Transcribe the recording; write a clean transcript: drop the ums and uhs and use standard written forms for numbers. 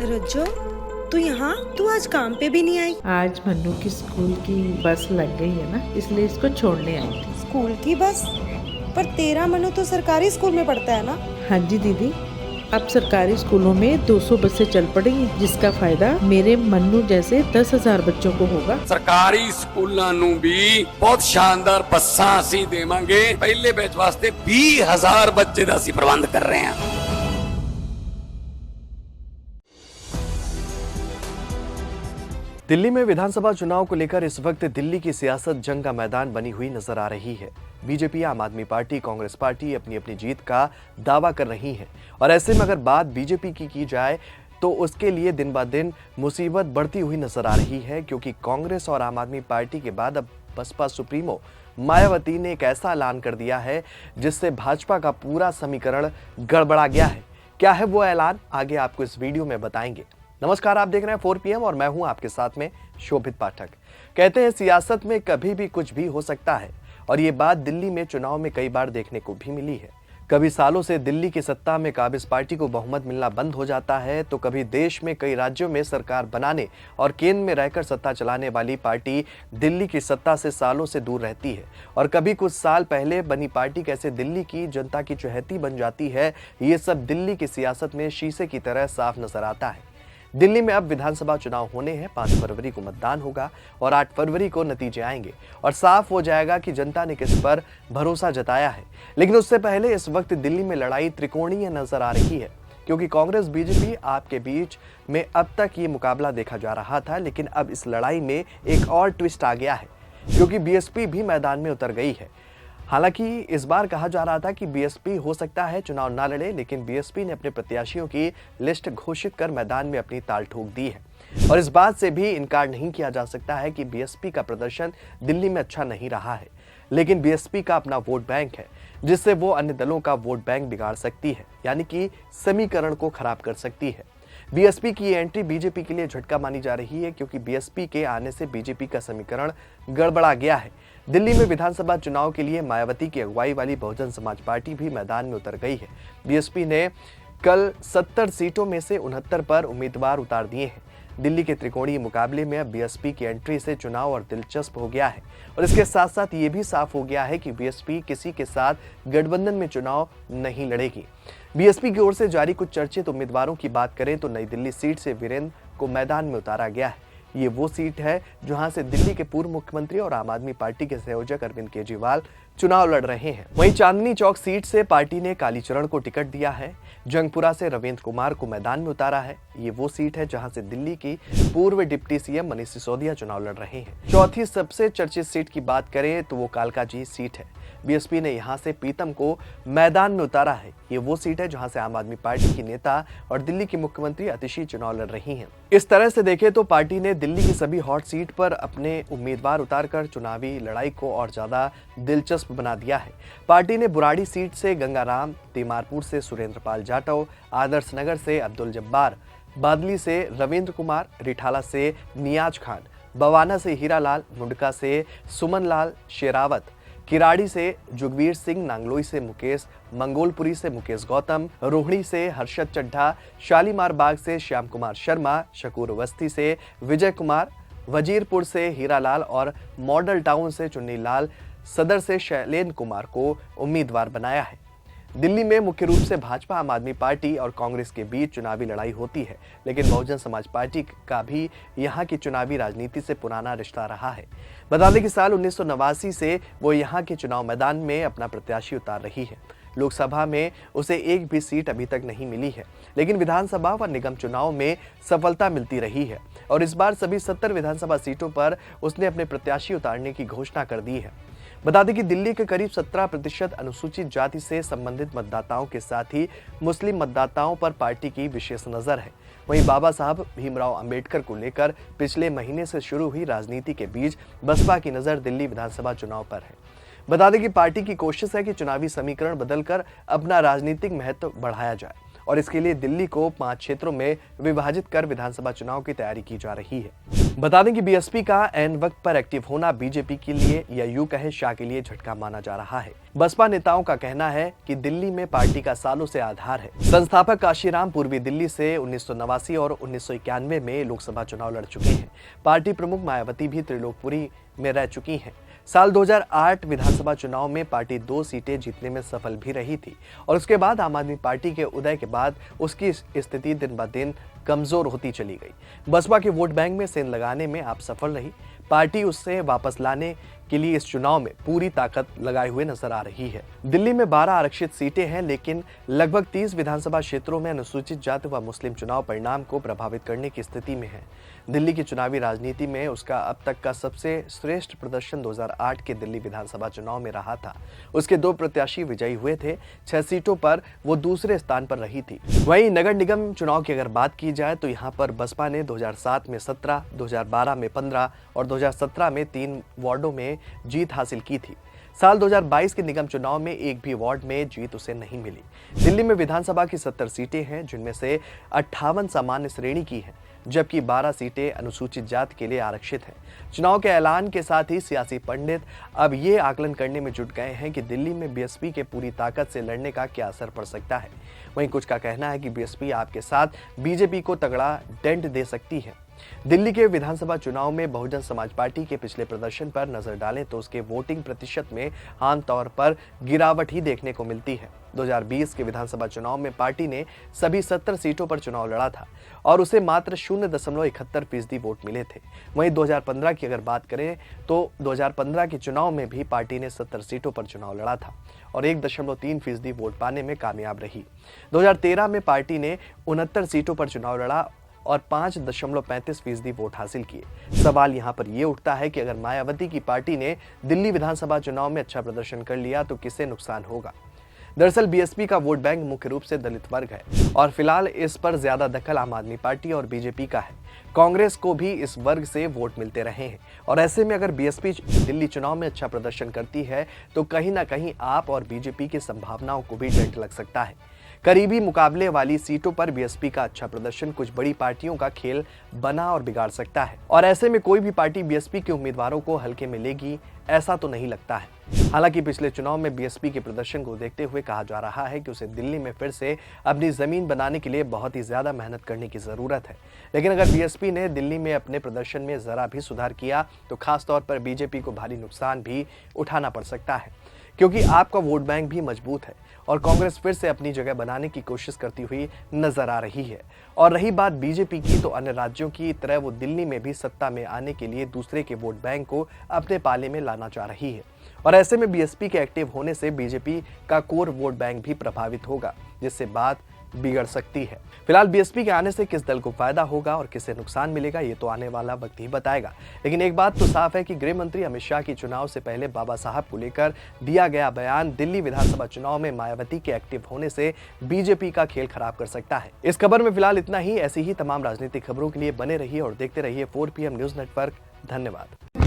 रज्जो, तू यहाँ? तू आज काम पे भी नहीं आई? आज मन्नू की स्कूल की बस लग गई है ना, इसलिए इसको छोड़ने आई थी। स्कूल की बस? पर तेरा मन्नू तो सरकारी स्कूल में पढ़ता है ना? हाँ जी दीदी, अब सरकारी स्कूलों में 200 बसें चल पड़ी हैं, जिसका फायदा मेरे मन्नू जैसे 10,000 बच्चों को होगा। सरकारी स्कूलों ਨੂੰ भी बहुत शानदार बसां ਅਸੀਂ ਦੇਵਾਂਗੇ। पहले बैच वास्ते 20,000 बच्चे ਦਾ ਅਸੀਂ प्रबंध कर रहे हैं। दिल्ली में विधानसभा चुनाव को लेकर इस वक्त दिल्ली की सियासत जंग का मैदान बनी हुई नजर आ रही है। बीजेपी, आम आदमी पार्टी, कांग्रेस पार्टी अपनी अपनी जीत का दावा कर रही है और ऐसे में अगर बात बीजेपी की जाए तो उसके लिए दिन ब दिन मुसीबत बढ़ती हुई नजर आ रही है, क्योंकि कांग्रेस और आम आदमी पार्टी के बाद अब बसपा सुप्रीमो मायावती ने एक ऐसा ऐलान कर दिया है जिससे भाजपा का पूरा समीकरण गड़बड़ा गया है। क्या है वो ऐलान, आगे आपको इस वीडियो में बताएंगे। नमस्कार, आप देख रहे हैं 4 PM और मैं हूं आपके साथ में शोभित पाठक। कहते हैं सियासत में कभी भी कुछ भी हो सकता है और ये बात दिल्ली में चुनाव में कई बार देखने को भी मिली है। कभी सालों से दिल्ली की सत्ता में काबिज पार्टी को बहुमत मिलना बंद हो जाता है, तो कभी देश में कई राज्यों में सरकार बनाने और केंद्र में रहकर सत्ता चलाने वाली पार्टी दिल्ली की सत्ता से सालों से दूर रहती है और कभी कुछ साल पहले बनी पार्टी कैसे दिल्ली की जनता की चहेती बन जाती है, ये सब दिल्ली की सियासत में शीशे की तरह साफ नजर आता है। दिल्ली में अब विधानसभा चुनाव होने हैं। 5 फरवरी को मतदान होगा और 8 फरवरी को नतीजे आएंगे और साफ हो जाएगा कि जनता ने किस पर भरोसा जताया है। लेकिन उससे पहले इस वक्त दिल्ली में लड़ाई त्रिकोणीय नजर आ रही है, क्योंकि कांग्रेस बीजेपी आपके बीच में अब तक ये मुकाबला देखा जा रहा था, लेकिन अब इस लड़ाई में एक और ट्विस्ट आ गया है, क्योंकि बीएसपी भी मैदान में उतर गई है। हालांकि इस बार कहा जा रहा था कि बीएसपी हो सकता है चुनाव ना लड़े, लेकिन बीएसपी ने अपने प्रत्याशियों की लिस्ट घोषित कर मैदान में अपनी ताल ठोक दी है और इस बात से भी इनकार नहीं किया जा सकता है कि बीएसपी का प्रदर्शन दिल्ली में अच्छा नहीं रहा है, लेकिन बीएसपी का अपना वोट बैंक है जिससे वो अन्य दलों का वोट बैंक बिगाड़ सकती है, यानी कि समीकरण को खराब कर सकती है। बीएसपी की एंट्री बीजेपी के लिए झटका मानी जा रही है, क्योंकि बीएसपी के आने से बीजेपी का समीकरण गड़बड़ा गया है। दिल्ली में विधानसभा चुनाव के लिए मायावती की अगुवाई वाली बहुजन समाज पार्टी भी मैदान में उतर गई है। बीएसपी ने कल 70 सीटों में से 69 पर उम्मीदवार उतार दिए हैं। दिल्ली के त्रिकोणीय मुकाबले में अब बीएसपी की एंट्री से चुनाव और दिलचस्प हो गया है और इसके साथ साथ ये भी साफ हो गया है कि बीएसपी किसी के साथ गठबंधन में चुनाव नहीं लड़ेगी। बीएसपी की ओर से जारी कुछ चर्चित उम्मीदवारों की बात करें तो नई दिल्ली सीट से वीरेंद्र को मैदान में उतारा गया है। ये वो सीट है जहां से दिल्ली के पूर्व मुख्यमंत्री और आम आदमी पार्टी के संयोजक अरविंद केजरीवाल चुनाव लड़ रहे हैं। वहीं चांदनी चौक सीट से पार्टी ने कालीचरण को टिकट दिया है। जंगपुरा से रविंद्र कुमार को मैदान में उतारा है। ये वो सीट है जहां से दिल्ली की पूर्व डिप्टी सीएम मनीष सिसोदिया चुनाव लड़ रहे हैं। चौथी सबसे चर्चित सीट की बात करें तो वो कालकाजी सीट है। बीएसपी ने यहां से प्रीतम को मैदान में उतारा है। ये वो सीट है जहां से आम आदमी पार्टी की नेता और दिल्ली की मुख्यमंत्री आतिशी चुनाव लड़ रही हैं। इस तरह से देखें तो पार्टी ने दिल्ली की सभी हॉट सीट पर अपने उम्मीदवार उतारकर चुनावी लड़ाई को और ज्यादा दिलचस्प बना दिया है। पार्टी ने बुराड़ी सीट से गंगाराम, तीमारपुर से सुरेंद्र पाल जाटव, आदर्श नगर से अब्दुल जब्बार, बादली से रविंद्र कुमार, रिठाला से नियाज खान, बवाना से हीरालाल, मुंडका से सुमन लाल शेरावत, किराड़ी से जुगवीर सिंह, नांगलोई से मुकेश, मंगोलपुरी से मुकेश गौतम, रोहिणी से हर्षद चड्ढा, शालीमार बाग से श्याम कुमार शर्मा, शकूर वस्ती से विजय कुमार, वजीरपुर से हीरालाल और मॉडल टाउन से चुन्नी लाल, सदर से शैलेंद्र कुमार को उम्मीदवार बनाया है। दिल्ली में मुख्य रूप से भाजपा, आम आदमी पार्टी और कांग्रेस के बीच चुनावी लड़ाई होती है, लेकिन बहुजन समाज पार्टी का भी यहां की चुनावी राजनीति से पुराना रिश्ता रहा है। बता दें कि साल 1989 से वो यहां के चुनाव मैदान में अपना प्रत्याशी उतार रही है। लोकसभा में उसे एक भी सीट अभी तक नहीं मिली है, लेकिन विधानसभा व निगम चुनाव में सफलता मिलती रही है और इस बार सभी 70 विधानसभा सीटों पर उसने अपने प्रत्याशी उतारने की घोषणा कर दी है। बता दें कि दिल्ली के करीब 17% अनुसूचित जाति से संबंधित मतदाताओं के साथ ही मुस्लिम मतदाताओं पर पार्टी की विशेष नजर है। वहीं बाबा साहब भीमराव अंबेडकर को लेकर पिछले महीने से शुरू हुई राजनीति के बीच बसपा की नजर दिल्ली विधानसभा चुनाव पर है। बता दें कि पार्टी की कोशिश है कि चुनावी समीकरण बदलकर अपना राजनीतिक महत्व बढ़ाया जाए और इसके लिए दिल्ली को 5 क्षेत्रों में विभाजित कर विधानसभा चुनाव की तैयारी की जा रही है। बता दें कि बीएसपी का ऐन वक्त पर एक्टिव होना बीजेपी के लिए या यूं कहें शाह के लिए झटका माना जा रहा है। बसपा नेताओं का कहना है कि दिल्ली में पार्टी का सालों से आधार है। संस्थापक काशीराम पूर्वी दिल्ली से 1989 और 1991 में लोकसभा चुनाव लड़ चुके हैं। पार्टी प्रमुख मायावती भी त्रिलोकपुरी में रह चुकी हैं। साल 2008 विधानसभा चुनाव में पार्टी 2 सीटें जीतने में सफल भी रही थी और उसके बाद आम आदमी पार्टी के उदय के बाद उसकी स्थिति दिन ब दिन कमजोर होती चली गई। बसपा के वोट बैंक में सेंध लगाने में आप सफल रही। पार्टी उससे वापस लाने के लिए इस चुनाव में पूरी ताकत लगाए हुए नजर आ रही है। दिल्ली में 12 आरक्षित सीटें हैं, लेकिन लगभग 30 विधानसभा क्षेत्रों में अनुसूचित जाति व मुस्लिम चुनाव परिणाम को प्रभावित करने की स्थिति में है। दिल्ली की चुनावी राजनीति में उसका अब तक का सबसे श्रेष्ठ प्रदर्शन 2008 के दिल्ली विधानसभा चुनाव में रहा था। उसके 2 प्रत्याशी विजयी हुए थे। 6 सीटों पर वो दूसरे स्थान पर रही थी। वहीं नगर निगम चुनाव की अगर बात की जाए तो यहाँ पर बसपा ने 2007 में 17, 2012 में 15 और 2017 में 3 वार्डों में जीत हासिल की थी। साल 2022 के निगम चुनाव में एक भी वार्ड में जीत उसे नहीं मिली। दिल्ली में विधानसभा की 70 सीटें हैं, जिनमें से 58 सामान्य श्रेणी की हैं, जबकि 12 सीटें अनुसूचित जाति के लिए आरक्षित हैं। चुनाव के ऐलान के साथ ही सियासी पंडित अब ये आकलन करने में जुट गए हैं कि दिल्ली में बीएसपी के पूरी ताकत से लड़ने का क्या असर पड़ सकता है। वहीं कुछ का कहना है कि बीएसपी आपके साथ बीजेपी को तगड़ा डेंट दे सकती है। दिल्ली के विधानसभा चुनाव में बहुजन समाज पार्टी के पिछले प्रदर्शन पर नजर डालें तो उसके वोटिंग प्रतिशत में आमतौर पर गिरावट ही देखने को मिलती है। 2020 के विधानसभा चुनाव में पार्टी ने सभी 70 सीटों पर चुनाव लड़ा था और उसे मात्र 0.71% वोट मिले थे। वहीं 2015 की अगर बात करें तो 2015 के चुनाव में भी पार्टी ने 70 सीटों पर चुनाव लड़ा था और 1.3% वोट पाने में कामयाब रही। 2013 में पार्टी ने 69 सीटों पर चुनाव लड़ा और 5.35% वोट हासिल किए। सवाल यहाँ पर यह उठता है कि अगर मायावती की पार्टी ने दिल्ली विधानसभा चुनाव में अच्छा प्रदर्शन कर लिया तो किसे नुकसान होगा। दरअसल बीएसपी का वोट बैंक मुख्य रूप से दलित वर्ग है और फिलहाल इस पर ज्यादा दखल आम आदमी पार्टी और बीजेपी का है। कांग्रेस को भी इस वर्ग से वोट मिलते रहे हैं और ऐसे में अगर बीएसपी दिल्ली चुनाव में अच्छा प्रदर्शन करती है तो कहीं ना कहीं आप और बीजेपी की संभावनाओं को भी डेंट लग सकता है। करीबी मुकाबले वाली सीटों पर बीएसपी का अच्छा प्रदर्शन कुछ बड़ी पार्टियों का खेल बना और बिगाड़ सकता है और ऐसे में कोई भी पार्टी बीएसपी के उम्मीदवारों को हल्के में लेगी ऐसा तो नहीं लगता है। हालांकि पिछले चुनाव में बीएसपी के प्रदर्शन को देखते हुए कहा जा रहा है कि उसे दिल्ली में फिर से अपनी जमीन बनाने के लिए बहुत ही ज्यादा मेहनत करने की जरूरत है। लेकिन अगर बीएसपी ने दिल्ली में अपने प्रदर्शन में जरा भी सुधार किया तो खासतौर पर बीजेपी को भारी नुकसान भी उठाना पड़ सकता है, क्योंकि आपका वोट बैंक भी मजबूत है और कांग्रेस फिर से अपनी जगह बनाने की कोशिश करती हुई नजर आ रही है। और रही बात बीजेपी की, तो अन्य राज्यों की तरह वो दिल्ली में भी सत्ता में आने के लिए दूसरे के वोट बैंक को अपने पाले में लाना चाह रही है और ऐसे में बीएसपी के एक्टिव होने से बीजेपी का कोर वोट बैंक भी प्रभावित होगा, जिससे बात बिगड़ सकती है। फिलहाल बीएसपी के आने से किस दल को फायदा होगा और किसे नुकसान मिलेगा ये तो आने वाला वक्त ही बताएगा। लेकिन एक बात तो साफ है कि गृह मंत्री अमित शाह की चुनाव से पहले बाबा साहब को लेकर दिया गया बयान दिल्ली विधानसभा चुनाव में मायावती के एक्टिव होने से बीजेपी का खेल खराब कर सकता है। इस खबर में फिलहाल इतना ही। ऐसी ही तमाम राजनीतिक खबरों के लिए बने रहिए और देखते रहिए 4 PM न्यूज नेटवर्क। धन्यवाद।